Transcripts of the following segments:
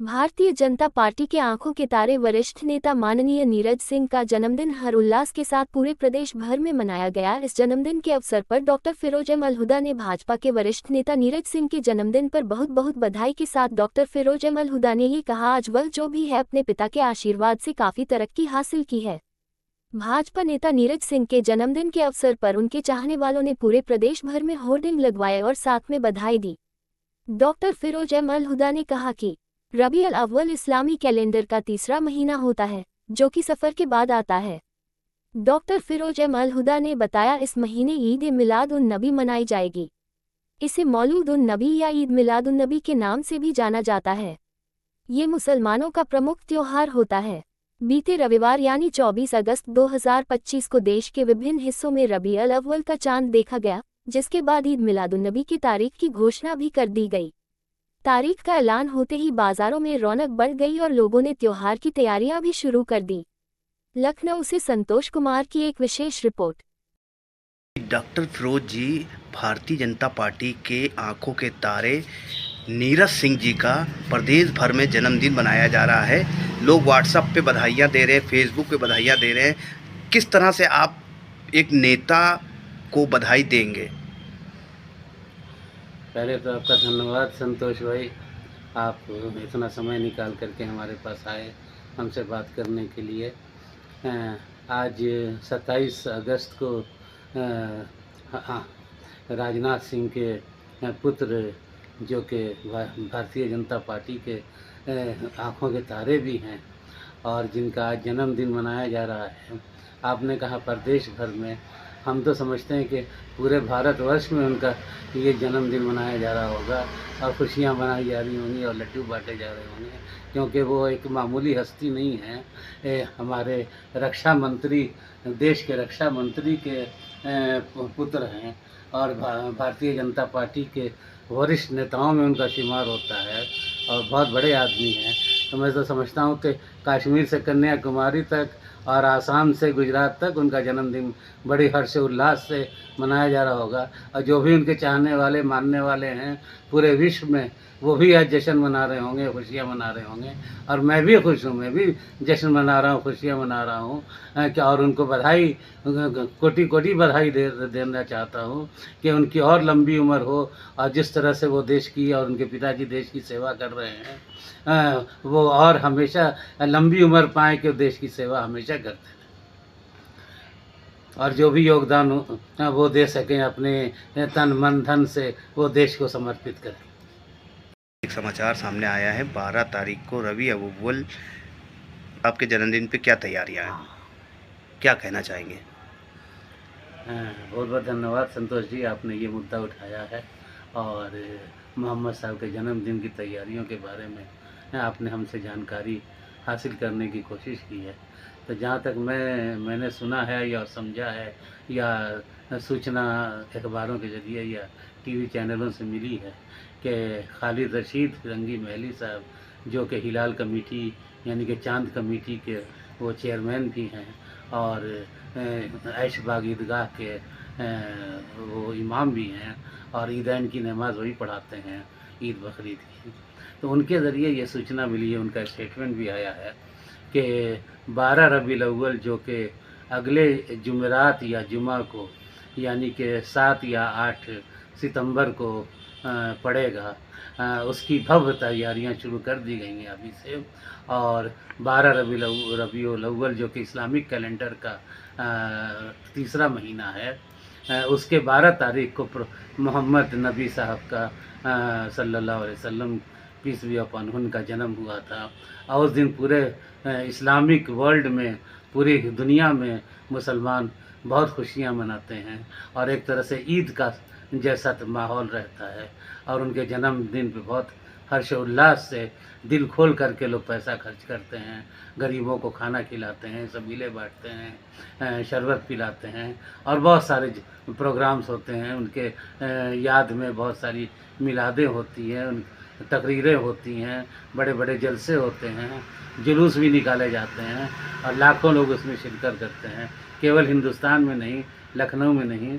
Bharatiya Janata party के आंखों के तारे वरिष्ठ नेता माननीय नीरज सिंह का जन्मदिन हर उल्लास के साथ पूरे प्रदेश भर में मनाया गया। इस जन्मदिन के अवसर पर डॉक्टर फिरोज अहमद हुदा ने भाजपा के वरिष्ठ नेता नीरज सिंह के जन्मदिन पर बहुत बहुत बधाई के साथ डॉक्टर फिरोज अहमद हुदा ने ये कहा, आज वह जो भी है अपने पिता के आशीर्वाद से काफी तरक्की हासिल की है। भाजपा नेता नीरज सिंह के जन्मदिन के अवसर पर उनके चाहने वालों ने पूरे प्रदेश भर में होर्डिंग लगवाए और साथ में बधाई दी। डॉक्टर फिरोज अहमद हुदा ने कहा कि रबीउल अव्वल इस्लामी कैलेंडर का तीसरा महीना होता है, जो कि सफ़र के बाद आता है। डॉक्टर फिरोज अहमद हुदा ने बताया, इस महीने ईद मिलाद उन नबी मनाई जाएगी। इसे मौलूद उन नबी या ईद मिलाद उन नबी के नाम से भी जाना जाता है। ये मुसलमानों का प्रमुख त्योहार होता है। बीते रविवार यानी 24 अगस्त 2025 को देश के विभिन्न हिस्सों में रबीउल अव्वल का चांद देखा गया, जिसके बाद ईद मिलाद उन नबी की तारीख की घोषणा भी कर दी गई। तारीख का ऐलान होते ही बाजारों में रौनक बढ़ गई और लोगों ने त्योहार की तैयारियां भी शुरू कर दी। लखनऊ से संतोष कुमार की एक विशेष रिपोर्ट। डॉक्टर फिरोज जी, भारतीय जनता पार्टी के आंखों के तारे नीरज सिंह जी का प्रदेश भर में जन्मदिन मनाया जा रहा है। लोग व्हाट्सएप पे बधाइयाँ दे रहे हैं, फेसबुक पे बधाइयाँ दे रहे हैं। किस तरह से आप एक नेता को बधाई देंगे? पहले तो आपका धन्यवाद संतोष भाई, आप इतना समय निकाल करके हमारे पास आए हमसे बात करने के लिए। आज 27 अगस्त को राजनाथ सिंह के पुत्र, जो कि भारतीय जनता पार्टी के आंखों के तारे भी हैं और जिनका आज जन्मदिन मनाया जा रहा है। आपने कहा प्रदेश भर में, हम तो समझते हैं कि पूरे भारतवर्ष में उनका ये जन्मदिन मनाया जा रहा होगा और खुशियाँ मनाई जा रही होंगी और लड्डू बांटे जा रहे होंगे, क्योंकि वो एक मामूली हस्ती नहीं है। हमारे रक्षा मंत्री, देश के रक्षा मंत्री के पुत्र हैं और भारतीय जनता पार्टी के वरिष्ठ नेताओं में उनका शुमार होता है और बहुत बड़े आदमी हैं। तो मैं तो समझता हूँ कि कश्मीर से कन्याकुमारी तक और आसाम से गुजरात तक उनका जन्मदिन बड़ी हर्ष उल्लास से मनाया जा रहा होगा। और जो भी उनके चाहने वाले, मानने वाले हैं पूरे विश्व में, वो भी आज जश्न मना रहे होंगे, खुशियाँ मना रहे होंगे। और मैं भी खुश हूँ, मैं भी जश्न मना रहा हूँ, खुशियाँ मना रहा हूँ क्या, और उनको बधाई, कोटि कोटि बधाई देना चाहता हूँ कि उनकी और लंबी उम्र हो और जिस तरह से वो देश की और उनके पिताजी देश की सेवा कर रहे हैं, वो और हमेशा लंबी उम्र पाएँ कि देश की सेवा हमेशा करते रहें और जो भी योगदान वो दे सकें अपने तन मन धन से, वो देश को समर्पित करें। एक समाचार सामने आया है, 12 तारीख को रबीउल अव्वल, आपके जन्मदिन पे क्या तैयारियां हैं, क्या कहना चाहेंगे? बहुत बहुत धन्यवाद संतोष जी, आपने ये मुद्दा उठाया है और मोहम्मद साहब के जन्मदिन की तैयारियों के बारे में आपने हमसे जानकारी हासिल करने की कोशिश की है। तो जहाँ तक मैंने सुना है या समझा है या सूचना अखबारों के ज़रिए या टीवी चैनलों से मिली है कि खालिद रशीद फिरंगी महली साहब, जो कि हिलाल कमेटी यानी कि चांद कमेटी के वो चेयरमैन भी हैं और ऐशबाग ईदगाह के वो इमाम भी हैं और ईदैन की नमाज वही पढ़ाते हैं, ईद बकरीद की। तो उनके ज़रिए ये सूचना मिली है, उनका स्टेटमेंट भी आया है कि 12 रबीउल अव्वल, जो कि अगले जुमेरात या जुमा को यानी कि 7 या 8 सितंबर को पड़ेगा, उसकी भव्य तैयारियां शुरू कर दी गई हैं अभी से। और 12 रबीउल अव्वल, जो कि इस्लामिक कैलेंडर का तीसरा महीना है, उसके 12 तारीख को मोहम्मद नबी साहब का सल्लल्लाहु अलैहि वसल्लम पीस बी अपॉन उनका जन्म हुआ था। और उस दिन पूरे इस्लामिक वर्ल्ड में, पूरी दुनिया में मुसलमान बहुत खुशियाँ मनाते हैं और एक तरह से ईद का जैसा माहौल रहता है और उनके जन्मदिन पे बहुत हर्षोल्लास से दिल खोल करके लोग पैसा खर्च करते हैं, गरीबों को खाना खिलाते हैं, सबीले बांटते हैं, शरबत पिलाते हैं और बहुत सारे प्रोग्राम्स होते हैं उनके याद में। बहुत सारी मिलादें होती हैं, तकरीरें होती हैं, बड़े बड़े जलसे होते हैं, जुलूस भी निकाले जाते हैं और लाखों लोग उसमें शिरकत करते हैं। केवल हिंदुस्तान में नहीं, लखनऊ में नहीं,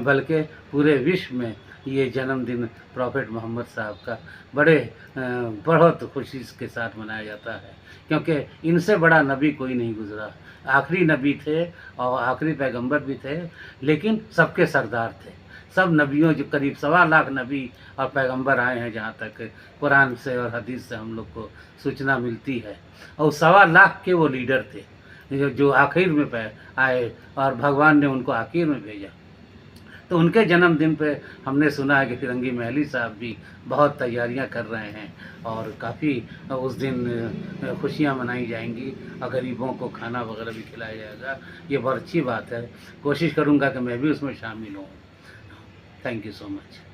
बल्कि पूरे विश्व में ये जन्मदिन प्रॉफेट मोहम्मद साहब का बड़े बहुत खुशी के साथ मनाया जाता है, क्योंकि इनसे बड़ा नबी कोई नहीं गुज़रा। आखिरी नबी थे और आखिरी पैगंबर भी थे, लेकिन सबके सरदार थे। सब नबियों, जो करीब 1.25 लाख नबी और पैगंबर आए हैं, जहाँ तक कुरान से और हदीस से हम लोग को सूचना मिलती है, और 1.25 लाख के वो लीडर थे जो आखिर में आए और भगवान ने उनको आखिर में भेजा। तो उनके जन्मदिन पे हमने सुना है कि फिरंगी महली साहब भी बहुत तैयारियां कर रहे हैं और काफ़ी उस दिन खुशियां मनाई जाएंगी और गरीबों को खाना वगैरह भी खिलाया जाएगा। ये बहुत अच्छी बात है। कोशिश करूंगा कि मैं भी उसमें शामिल हूँ। Thank you so much.